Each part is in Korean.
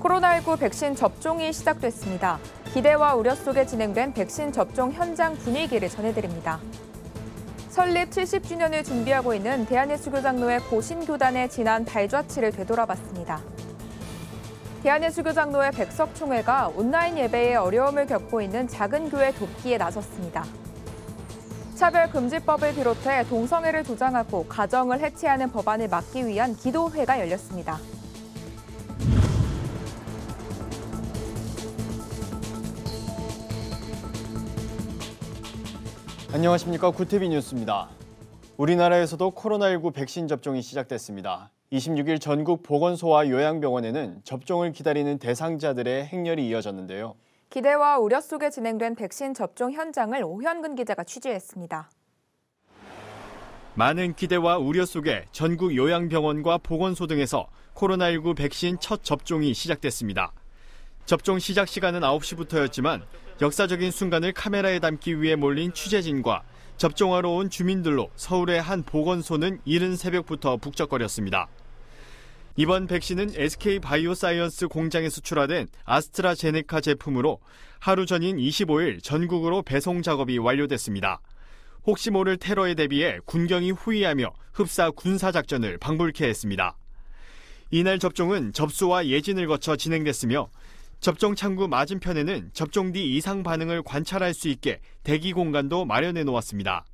코로나19 백신 접종이 시작됐습니다. 기대와 우려 속에 진행된 백신 접종 현장 분위기를 전해드립니다. 설립 70주년을 준비하고 있는 대한예수교장로회 고신교단의 지난 발자취를 되돌아봤습니다. 대한예수교장로회 백석총회가 온라인 예배에 어려움을 겪고 있는 작은 교회 돕기에 나섰습니다. 차별금지법을 비롯해 동성애를 조장하고 가정을 해체하는 법안을 막기 위한 기도회가 열렸습니다. 안녕하십니까. 구티비 뉴스입니다. 우리나라에서도 코로나19 백신 접종이 시작됐습니다. 26일 전국 보건소와 요양병원에는 접종을 기다리는 대상자들의 행렬이 이어졌는데요. 기대와 우려 속에 진행된 백신 접종 현장을 오현근 기자가 취재했습니다. 많은 기대와 우려 속에 전국 요양병원과 보건소 등에서 코로나19 백신 첫 접종이 시작됐습니다. 접종 시작 시간은 9시부터였지만 역사적인 순간을 카메라에 담기 위해 몰린 취재진과 접종하러 온 주민들로 서울의 한 보건소는 이른 새벽부터 북적거렸습니다. 이번 백신은 SK바이오사이언스 공장에서 출하된 아스트라제네카 제품으로 하루 전인 25일 전국으로 배송 작업이 완료됐습니다. 혹시 모를 테러에 대비해 군경이 후위하며 흡사 군사작전을 방불케 했습니다. 이날 접종은 접수와 예진을 거쳐 진행됐으며 접종 창구 맞은편에는 접종 뒤 이상 반응을 관찰할 수 있게 대기 공간도 마련해 놓았습니다.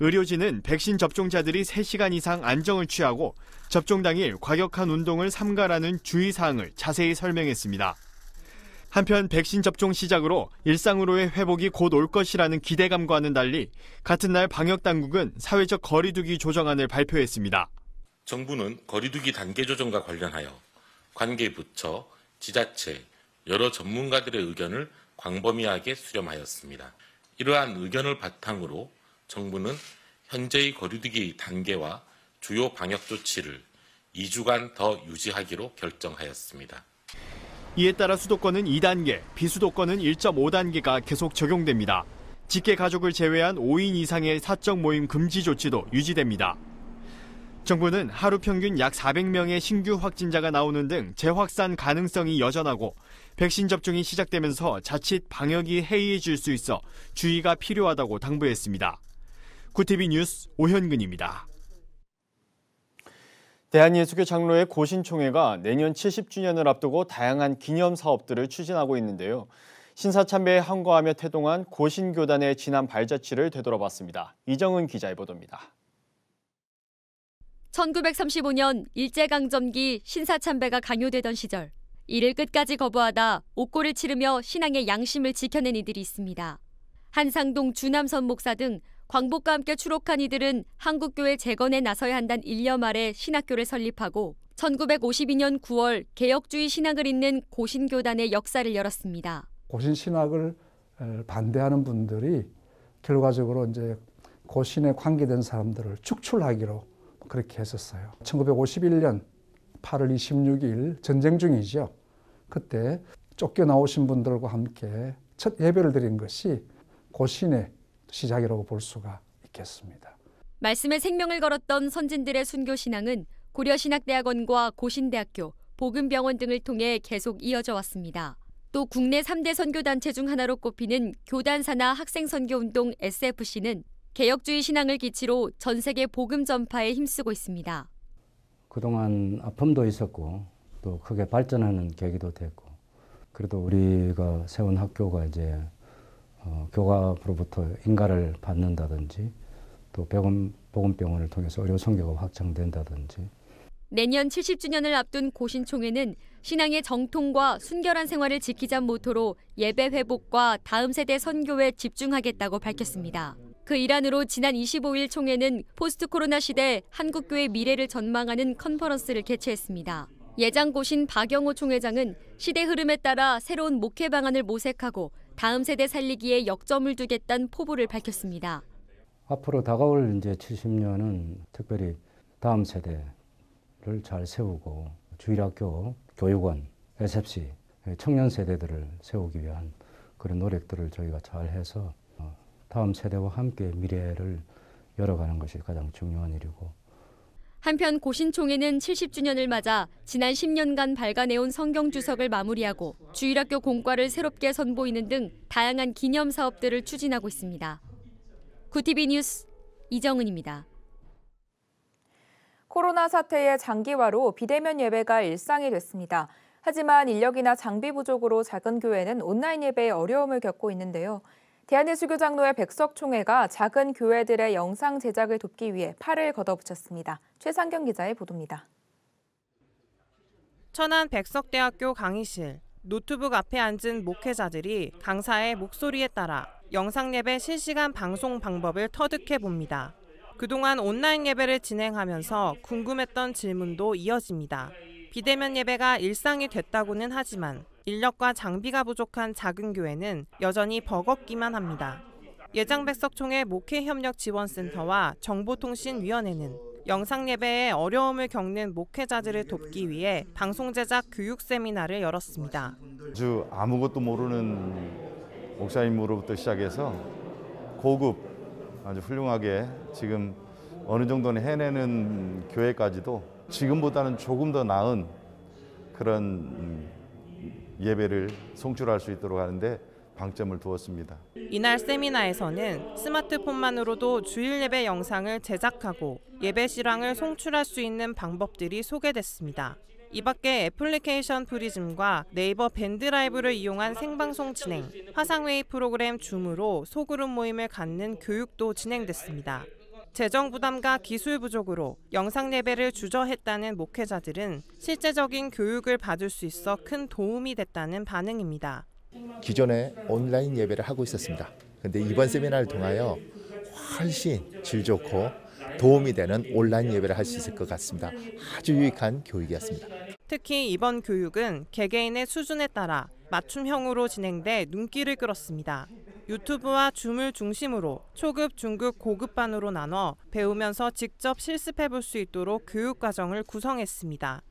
의료진은 백신 접종자들이 3시간 이상 안정을 취하고 접종 당일 과격한 운동을 삼가라는 주의사항을 자세히 설명했습니다. 한편 백신 접종 시작으로 일상으로의 회복이 곧 올 것이라는 기대감과는 달리 같은 날 방역당국은 사회적 거리두기 조정안을 발표했습니다. 정부는 거리두기 단계 조정과 관련하여 관계부처, 지자체, 여러 전문가들의 의견을 광범위하게 수렴하였습니다. 이러한 의견을 바탕으로 정부는 현재의 거리두기 단계와 주요 방역 조치를 2주간 더 유지하기로 결정하였습니다. 이에 따라 수도권은 2단계, 비수도권은 1.5단계가 계속 적용됩니다. 직계 가족을 제외한 5인 이상의 사적 모임 금지 조치도 유지됩니다. 정부는 하루 평균 약 400명의 신규 확진자가 나오는 등 재확산 가능성이 여전하고 백신 접종이 시작되면서 자칫 방역이 해이해질 수 있어 주의가 필요하다고 당부했습니다. 구티비 뉴스 오현근입니다. 대한예수교 장로회 고신총회가 내년 70주년을 앞두고 다양한 기념 사업들을 추진하고 있는데요. 신사참배에 항거하며 태동한 고신교단의 지난 발자취를 되돌아봤습니다. 이정은 기자의 보도입니다. 1935년 일제강점기 신사참배가 강요되던 시절 이를 끝까지 거부하다 옥고를 치르며 신앙의 양심을 지켜낸 이들이 있습니다. 한상동 주남선 목사 등 광복과 함께 추록한 이들은 한국교회 재건에 나서야 한다는 일념 아래 신학교를 설립하고 1952년 9월 개혁주의 신학을 잇는 고신교단의 역사를 열었습니다. 고신신학을 반대하는 분들이 결과적으로 이제 고신에 관계된 사람들을 축출하기로 그렇게 했었어요. 1951년 8월 26일 전쟁 중이죠. 그때 쫓겨나오신 분들과 함께 첫 예배를 드린 것이 고신의 시작이라고 볼 수가 있겠습니다. 말씀에 생명을 걸었던 선진들의 순교신앙은 고려신학대학원과 고신대학교, 복음병원 등을 통해 계속 이어져 왔습니다. 또 국내 3대 선교단체 중 하나로 꼽히는 교단산하 학생선교운동 SFC는 개혁주의 신앙을 기치로 전 세계 복음 전파에 힘쓰고 있습니다. 그동안 아픔도 있었고 또 크게 발전하는 계기도 됐고 그래도 우리가 세운 학교가 이제 교과로부터 인가를 받는다든지 또 복음병원을 통해서 의료 선교가 확장된다든지 내년 70주년을 앞둔 고신총회는 신앙의 정통과 순결한 생활을 지키자 모토로 예배 회복과 다음 세대 선교에 집중하겠다고 밝혔습니다. 그 일환으로 지난 25일 총회는 포스트 코로나 시대 한국교회 미래를 전망하는 컨퍼런스를 개최했습니다. 예장고신 박영호 총회장은 시대 흐름에 따라 새로운 목회 방안을 모색하고 다음 세대 살리기에 역점을 두겠다는 포부를 밝혔습니다. 앞으로 다가올 이제 70년은 특별히 다음 세대를 잘 세우고 주일학교, 교육원, SFC, 청년 세대들을 세우기 위한 그런 노력들을 저희가 잘 해서 다음 세대와 함께 미래를 열어가는 것이 가장 중요한 일이고 한편 고신총회는 70주년을 맞아 지난 10년간 발간해온 성경 주석을 마무리하고 주일학교 공과를 새롭게 선보이는 등 다양한 기념 사업들을 추진하고 있습니다. 구티비 뉴스 이정은입니다. 코로나 사태의 장기화로 비대면 예배가 일상이 됐습니다. 하지만 인력이나 장비 부족으로 작은 교회는 온라인 예배에 어려움을 겪고 있는데요. 대한예수교장로회 백석총회가 작은 교회들의 영상 제작을 돕기 위해 팔을 걷어붙였습니다. 최상경 기자의 보도입니다. 천안 백석대학교 강의실, 노트북 앞에 앉은 목회자들이 강사의 목소리에 따라 영상 예배 실시간 방송 방법을 터득해 봅니다. 그동안 온라인 예배를 진행하면서 궁금했던 질문도 이어집니다. 비대면 예배가 일상이 됐다고는 하지만 인력과 장비가 부족한 작은 교회는 여전히 버겁기만 합니다. 예장백석총회 목회협력지원센터와 정보통신위원회는 영상 예배에 어려움을 겪는 목회자들을 돕기 위해 방송 제작 교육 세미나를 열었습니다. 아주 아무것도 모르는 목사님으로부터 시작해서 고급 아주 훌륭하게 지금 어느 정도는 해내는 교회까지도 지금보다는 조금 더 나은 그런 예배를 송출할 수 있도록 하는데 방점을 두었습니다. 이날 세미나에서는 스마트폰만으로도 주일 예배 영상을 제작하고 예배 실황을 송출할 수 있는 방법들이 소개됐습니다. 이 밖에 애플리케이션 프리즘과 네이버 밴드라이브를 이용한 생방송 진행, 화상회의 프로그램 줌으로 소그룹 모임을 갖는 교육도 진행됐습니다. 재정 부담과 기술 부족으로 영상 예배를 주저했다는 목회자들은 실제적인 교육을 받을 수 있어 큰 도움이 됐다는 반응입니다. 기존에 온라인 예배를 하고 있었습니다. 그런데 이번 세미나를 통하여 훨씬 질 좋고 도움이 되는 온라인 예배를 할 수 있을 것 같습니다. 아주 유익한 교육이었습니다. 특히 이번 교육은 개개인의 수준에 따라 맞춤형으로 진행돼 눈길을 끌었습니다. 유튜브와 줌을 중심으로 초급, 중급, 고급반으로 나눠 배우면서 직접 실습해 볼 수 있도록 교육 과정을 구성했습니다.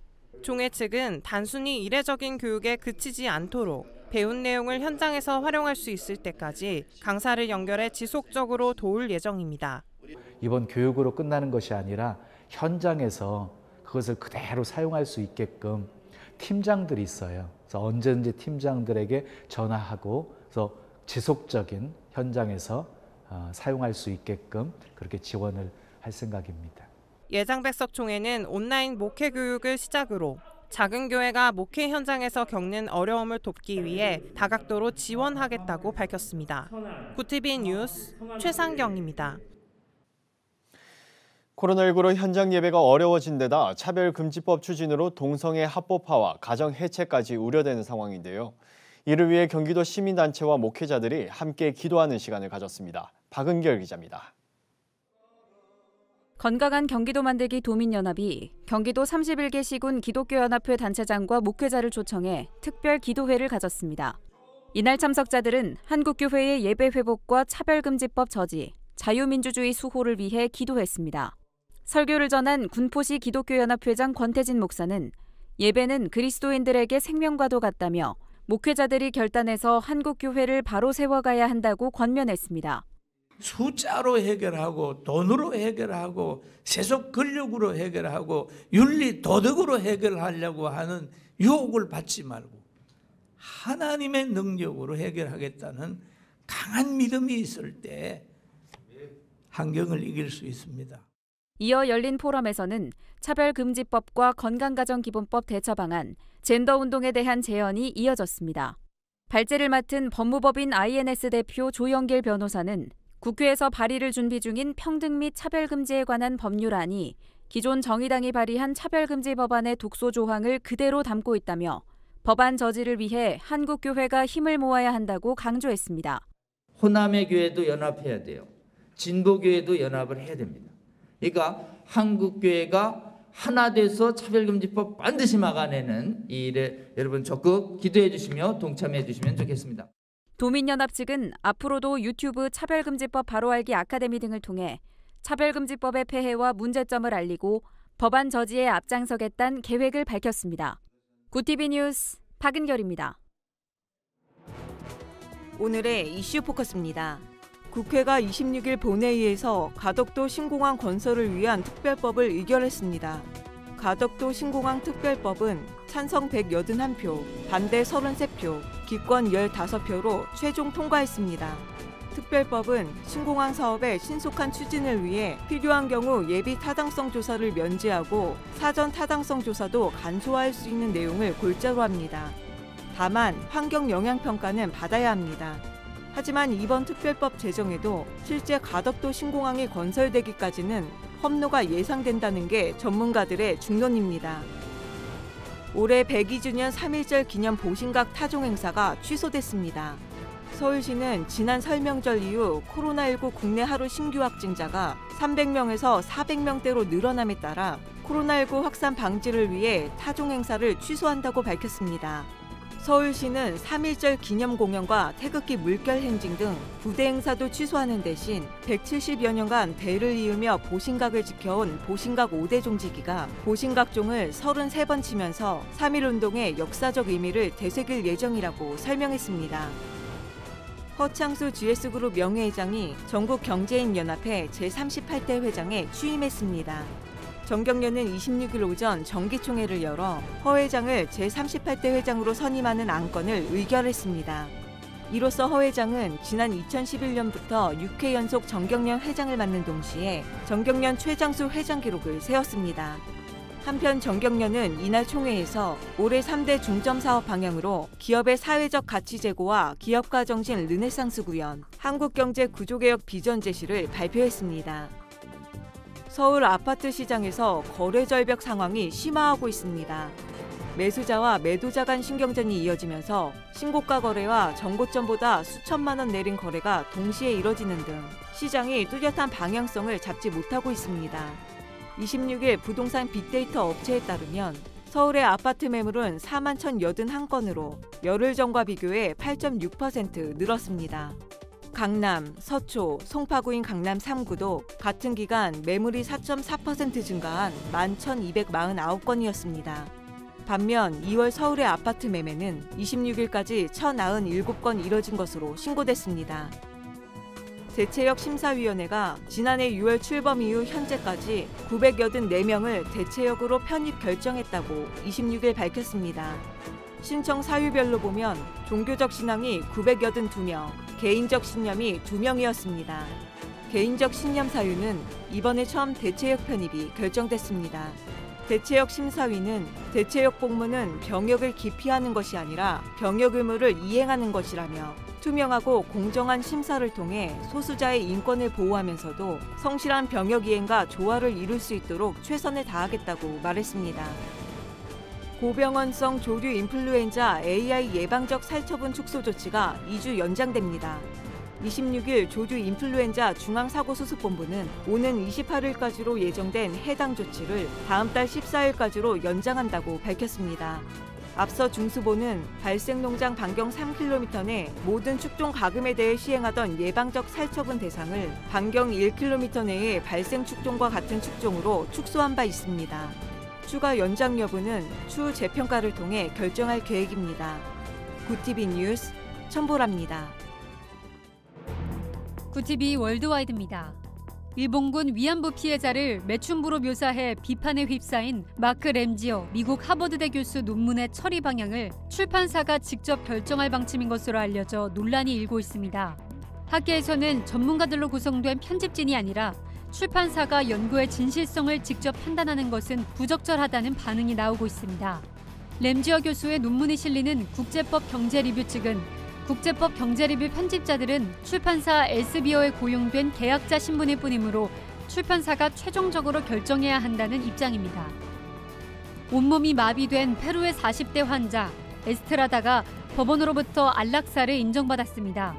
총회 측은 단순히 이례적인 교육에 그치지 않도록 배운 내용을 현장에서 활용할 수 있을 때까지 강사를 연결해 지속적으로 도울 예정입니다. 이번 교육으로 끝나는 것이 아니라 현장에서 그것을 그대로 사용할 수 있게끔 팀장들이 있어요. 그래서 언제든지 팀장들에게 전화하고 그래서 지속적인 현장에서 사용할 수 있게끔 그렇게 지원을 할 생각입니다. 예장백석총회는 온라인 목회 교육을 시작으로 작은 교회가 목회 현장에서 겪는 어려움을 돕기 위해 다각도로 지원하겠다고 밝혔습니다. 구티비 뉴스 최상경입니다. 코로나19로 현장 예배가 어려워진 데다 차별금지법 추진으로 동성애 합법화와 가정 해체까지 우려되는 상황인데요. 이를 위해 경기도 시민단체와 목회자들이 함께 기도하는 시간을 가졌습니다. 박은결 기자입니다. 건강한 경기도 만들기 도민연합이 경기도 31개 시군 기독교연합회 단체장과 목회자를 초청해 특별 기도회를 가졌습니다. 이날 참석자들은 한국교회의 예배 회복과 차별금지법 저지, 자유민주주의 수호를 위해 기도했습니다. 설교를 전한 군포시 기독교연합회장 권태진 목사는 예배는 그리스도인들에게 생명과도 같다며 목회자들이 결단해서 한국교회를 바로 세워가야 한다고 권면했습니다. 숫자로 해결하고 돈으로 해결하고 세속 권력으로 해결하고 윤리 도덕으로 해결하려고 하는 유혹을 받지 말고 하나님의 능력으로 해결하겠다는 강한 믿음이 있을 때 환경을 이길 수 있습니다. 이어 열린 포럼에서는 차별금지법과 건강가정기본법 대처 방안, 젠더운동에 대한 제언이 이어졌습니다. 발제를 맡은 법무법인 INS 대표 조영길 변호사는 국회에서 발의를 준비 중인 평등 및 차별금지에 관한 법률안이 기존 정의당이 발의한 차별금지 법안의 독소 조항을 그대로 담고 있다며 법안 저지를 위해 한국교회가 힘을 모아야 한다고 강조했습니다. 호남의 교회도 연합해야 돼요. 진보교회도 연합을 해야 됩니다. 그러니까 한국교회가 하나 돼서 차별금지법 반드시 막아내는 이 일에 여러분 적극 기도해 주시며 동참해 주시면 좋겠습니다. 도민연합 측은 앞으로도 유튜브 차별금지법 바로알기 아카데미 등을 통해 차별금지법의 폐해와 문제점을 알리고 법안 저지에 앞장서겠다는 계획을 밝혔습니다. 구티비 뉴스 박은결입니다. 오늘의 이슈 포커스입니다. 국회가 26일 본회의에서 가덕도 신공항 건설을 위한 특별법을 의결했습니다. 가덕도 신공항 특별법은 찬성 181표, 반대 33표, 기권 15표로 최종 통과했습니다. 특별법은 신공항 사업의 신속한 추진을 위해 필요한 경우 예비 타당성 조사를 면제하고 사전 타당성 조사도 간소화할 수 있는 내용을 골자로 합니다. 다만 환경 영향 평가는 받아야 합니다. 하지만 이번 특별법 제정에도 실제 가덕도 신공항이 건설되기까지는 험로가 예상된다는 게 전문가들의 중론입니다. 올해 102주년 3.1절 기념 보신각 타종 행사가 취소됐습니다. 서울시는 지난 설명절 이후 코로나19 국내 하루 신규 확진자가 300명에서 400명대로 늘어남에 따라 코로나19 확산 방지를 위해 타종 행사를 취소한다고 밝혔습니다. 서울시는 3.1절 기념 공연과 태극기 물결 행진 등 부대 행사도 취소하는 대신 170여 년간 대를 이으며 보신각을 지켜온 보신각 5대 종지기가 보신각종을 33번 치면서 3.1운동의 역사적 의미를 되새길 예정이라고 설명했습니다. 허창수 GS그룹 명예회장이 전국경제인연합회 제38대 회장에 취임했습니다. 정경련은 26일 오전 정기총회를 열어 허 회장을 제38대 회장으로 선임하는 안건을 의결했습니다. 이로써 허 회장은 지난 2011년부터 6회 연속 정경련 회장을 맡는 동시에 정경련 최장수 회장 기록을 세웠습니다. 한편 정경련은 이날 총회에서 올해 3대 중점 사업 방향으로 기업의 사회적 가치 제고와 기업가 정신 르네상스 구현, 한국경제 구조개혁 비전 제시를 발표했습니다. 서울 아파트 시장에서 거래 절벽 상황이 심화하고 있습니다. 매수자와 매도자 간 신경전이 이어지면서 신고가 거래와 전고점보다 수천만 원 내린 거래가 동시에 이뤄지는 등 시장이 뚜렷한 방향성을 잡지 못하고 있습니다. 26일 부동산 빅데이터 업체에 따르면 서울의 아파트 매물은 4만 1,081건으로 열흘 전과 비교해 8.6% 늘었습니다. 강남, 서초, 송파구인 강남 3구도 같은 기간 매물이 4.4% 증가한 11,249건이었습니다. 반면 2월 서울의 아파트 매매는 26일까지 1,097건 이뤄진 것으로 신고됐습니다. 대체역 심사위원회가 지난해 6월 출범 이후 현재까지 984명을 대체역으로 편입 결정했다고 26일 밝혔습니다. 신청 사유별로 보면 종교적 신앙이 982명, 개인적 신념이 2명이었습니다. 개인적 신념 사유는 이번에 처음 대체역 편입이 결정됐습니다. 대체역 심사위는 대체역 복무는 병역을 기피하는 것이 아니라 병역 의무를 이행하는 것이라며 투명하고 공정한 심사를 통해 소수자의 인권을 보호하면서도 성실한 병역 이행과 조화를 이룰 수 있도록 최선을 다하겠다고 말했습니다. 고병원성 조류 인플루엔자 AI 예방적 살처분 축소 조치가 2주 연장됩니다. 26일 조류 인플루엔자 중앙사고수습본부는 오는 28일까지로 예정된 해당 조치를 다음 달 14일까지로 연장한다고 밝혔습니다. 앞서 중수본은 발생농장 반경 3km 내 모든 축종 가금에 대해 시행하던 예방적 살처분 대상을 반경 1km 내의 발생 축종과 같은 축종으로 축소한 바 있습니다. 추가 연장 여부는 추후 재평가를 통해 결정할 계획입니다. 구티비 뉴스 천보라입니다. 구티비 월드와이드입니다. 일본군 위안부 피해자를 매춘부로 묘사해 비판에 휩싸인 마크 램지어 미국 하버드대 교수 논문의 처리 방향을 출판사가 직접 결정할 방침인 것으로 알려져 논란이 일고 있습니다. 학계에서는 전문가들로 구성된 편집진이 아니라 출판사가 연구의 진실성을 직접 판단하는 것은 부적절하다는 반응이 나오고 있습니다. 램지어 교수의 논문이 실리는 국제법 경제리뷰 측은 국제법 경제리뷰 편집자들은 출판사 엘스비어에 고용된 계약자 신분일 뿐이므로 출판사가 최종적으로 결정해야 한다는 입장입니다. 온몸이 마비된 페루의 40대 환자 에스트라다가 법원으로부터 안락사를 인정받았습니다.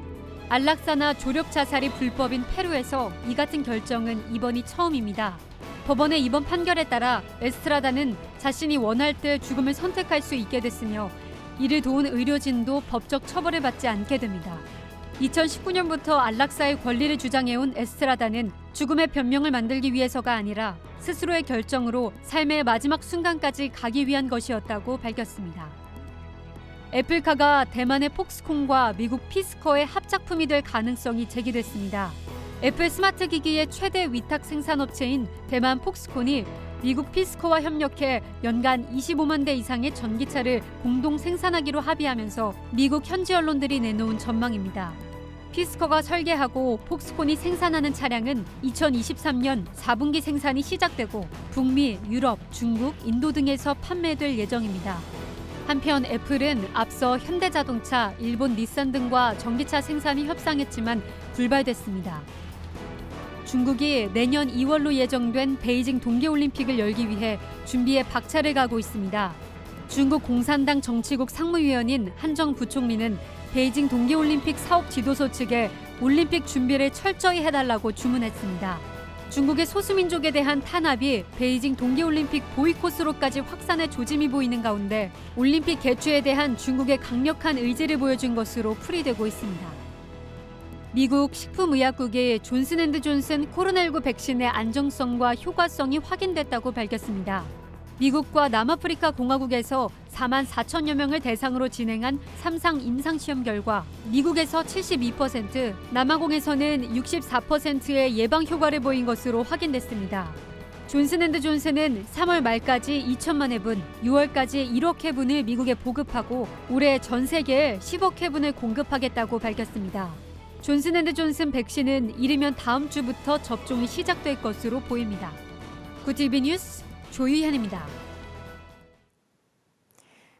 안락사나 조력 자살이 불법인 페루에서 이 같은 결정은 이번이 처음입니다. 법원의 이번 판결에 따라 에스트라다는 자신이 원할 때 죽음을 선택할 수 있게 됐으며 이를 도운 의료진도 법적 처벌을 받지 않게 됩니다. 2019년부터 안락사의 권리를 주장해온 에스트라다는 죽음의 변명을 만들기 위해서가 아니라 스스로의 결정으로 삶의 마지막 순간까지 가기 위한 것이었다고 밝혔습니다. 애플카가 대만의 폭스콘과 미국 피스커의 합작품이 될 가능성이 제기됐습니다. 애플 스마트 기기의 최대 위탁 생산업체인 대만 폭스콘이 미국 피스커와 협력해 연간 25만 대 이상의 전기차를 공동 생산하기로 합의하면서 미국 현지 언론들이 내놓은 전망입니다. 피스커가 설계하고 폭스콘이 생산하는 차량은 2023년 4분기 생산이 시작되고 북미, 유럽, 중국, 인도 등에서 판매될 예정입니다. 한편 애플은 앞서 현대자동차, 일본 닛산 등과 전기차 생산이 협상했지만 불발됐습니다. 중국이 내년 2월로 예정된 베이징 동계올림픽을 열기 위해 준비에 박차를 가하고 있습니다. 중국 공산당 정치국 상무위원인 한정 부총리는 베이징 동계올림픽 사업 지도소 측에 올림픽 준비를 철저히 해달라고 주문했습니다. 중국의 소수민족에 대한 탄압이 베이징 동계올림픽 보이콧으로까지 확산의 조짐이 보이는 가운데 올림픽 개최에 대한 중국의 강력한 의지를 보여준 것으로 풀이되고 있습니다. 미국 식품의약국이 존슨앤드존슨 코로나19 백신의 안정성과 효과성이 확인됐다고 밝혔습니다. 미국과 남아프리카 공화국에서 4만 4천여 명을 대상으로 진행한 3상 임상시험 결과 미국에서 72%, 남아공에서는 64%의 예방 효과를 보인 것으로 확인됐습니다. 존슨앤드존슨은 3월 말까지 2천만 회분, 6월까지 1억 회분을 미국에 보급하고 올해 전 세계에 10억 회분을 공급하겠다고 밝혔습니다. 존슨앤드존슨 백신은 이르면 다음 주부터 접종이 시작될 것으로 보입니다. 구티비 뉴스 조유현입니다.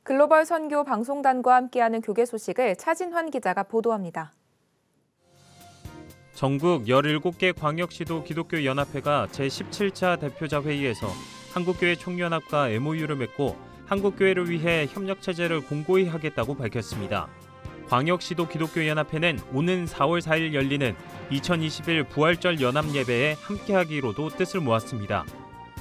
글로벌 선교 방송단과 함께하는 교계 소식을 차진환 기자가 보도합니다. 전국 17개 광역시도 기독교연합회가 제17차 대표자 회의에서 한국교회 총연합과 MOU를 맺고 한국교회를 위해 협력체제를 공고히 하겠다고 밝혔습니다. 광역시도 기독교연합회는 오는 4월 4일 열리는 2021 부활절 연합예배에 함께하기로도 뜻을 모았습니다.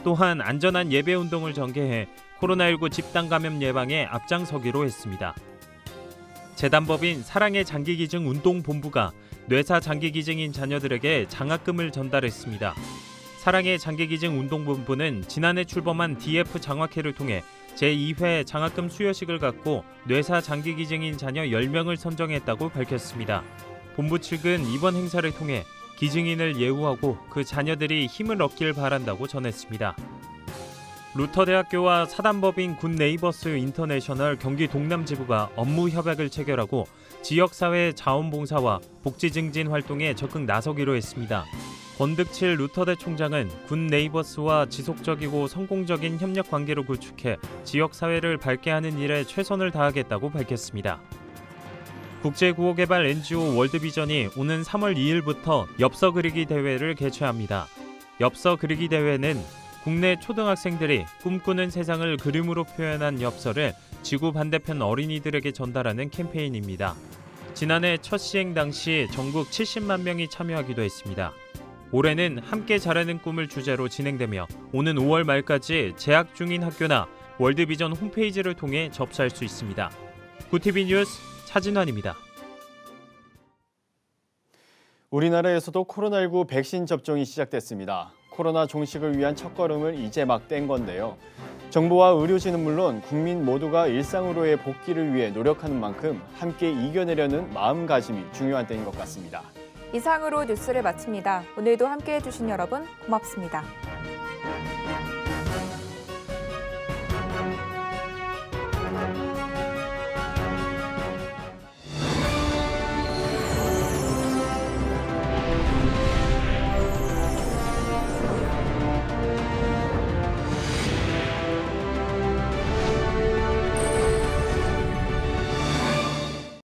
또한 안전한 예배운동을 전개해 코로나19 집단 감염 예방에 앞장서기로 했습니다. 재단법인 사랑의 장기기증 운동본부가 뇌사 장기기증인 자녀들에게 장학금을 전달했습니다. 사랑의 장기기증 운동본부는 지난해 출범한 DF 장학회를 통해 제2회 장학금 수여식을 갖고 뇌사 장기기증인 자녀 10명을 선정했다고 밝혔습니다. 본부 측은 이번 행사를 통해 기증인을 예우하고 그 자녀들이 힘을 얻길 바란다고 전했습니다. 루터대학교와 사단법인 굿네이버스 인터내셔널 경기 동남지부가 업무 협약을 체결하고 지역사회 자원봉사와 복지 증진 활동에 적극 나서기로 했습니다. 권득칠 루터대 총장은 굿네이버스와 지속적이고 성공적인 협력 관계를 구축해 지역사회를 밝게 하는 일에 최선을 다하겠다고 밝혔습니다. 국제구호개발 NGO 월드비전이 오는 3월 2일부터 엽서 그리기 대회를 개최합니다. 엽서 그리기 대회는 국내 초등학생들이 꿈꾸는 세상을 그림으로 표현한 엽서를 지구 반대편 어린이들에게 전달하는 캠페인입니다. 지난해 첫 시행 당시 전국 70만 명이 참여하기도 했습니다. 올해는 함께 자라는 꿈을 주제로 진행되며 오는 5월 말까지 재학 중인 학교나 월드비전 홈페이지를 통해 접수할 수 있습니다. 구티비 뉴스 차진환입니다. 우리나라에서도 코로나19 백신 접종이 시작됐습니다. 코로나 종식을 위한 첫걸음을 이제 막 뗀 건데요. 정부와 의료진은 물론 국민 모두가 일상으로의 복귀를 위해 노력하는 만큼 함께 이겨내려는 마음가짐이 중요한 때인 것 같습니다. 이상으로 뉴스를 마칩니다. 오늘도 함께해 주신 여러분 고맙습니다.